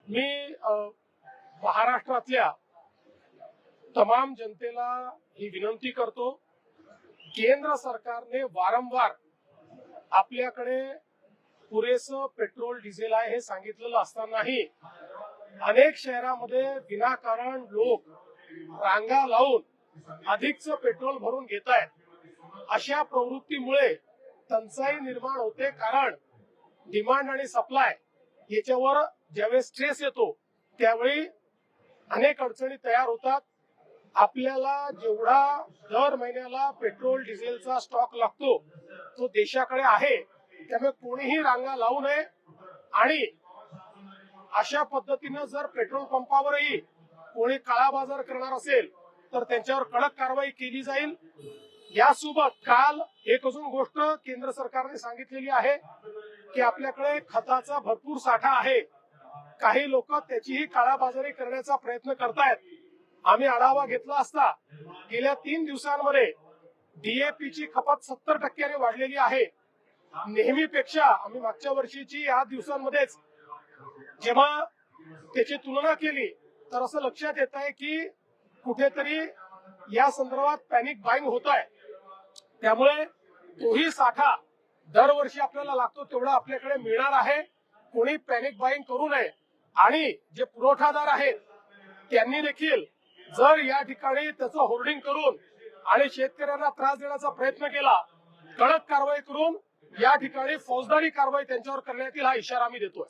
मी महाराष्ट्रातल्या तमाम जनतेला ही विनंती करतो, केंद्र सरकारने वारंवार आपल्याकडे पुरेसं पेट्रोल डिझेल आहे हे सांगितलेलं असतानाही अनेक शहरामध्ये विनाकारण लोक रांगा लावून अधिकचं पेट्रोल भरून घेत आहेत. अशा प्रवृत्तीमुळे टंचाई निर्माण होते, कारण डिमांड आणि सप्लाय याच्यावर ज्यावेळेस स्ट्रेस येतो त्यावेळी अनेक अडचणी तयार होतात. आपल्याला जेवढा दर महिन्याला पेट्रोल डिझेलचा स्टॉक लागतो तो देशाकडे आहे, त्यामुळे कोणीही रांगा लावू नये. आणि अशा पद्धतीनं जर पेट्रोल पंपावरही कोणी काळा बाजार करणार असेल तर त्यांच्यावर कडक कारवाई केली जाईल. यासोबत काल एक अजून गोष्ट केंद्र सरकारने सांगितलेली आहे की आपल्याकडे खताचा भरपूर साठा आहे. काही लोक त्याचीही काळाबाजारी करण्याचा प्रयत्न करतायत. आम्ही आढावा घेतला असता गेल्या 3 दिवसांमध्ये DAP ची खपत 70% वाढलेली आहे. नेहमीपेक्षा आम्ही मागच्या वर्षीची या दिवसांमध्येच जेव्हा त्याची तुलना केली तर असं लक्षात येत आहे की कुठेतरी या संदर्भात पॅनिक बाईंग होत आहे. त्यामुळे तोही साठा दरवर्षी आपल्याला लागतो तेवढा आपल्याकडे मिळणार आहे. कोणी पॅनिक बाईंग करू नये. आणि जे पुरवठादार आहेत त्यांनी देखील जर या ठिकाणी त्याचं होर्डिंग करून आणि शेतकऱ्यांना त्रास देण्याचा प्रयत्न केला, कडक कारवाई करून या ठिकाणी फौजदारी कारवाई त्यांच्यावर करण्यात येईल, हा इशारा आम्ही देतोय.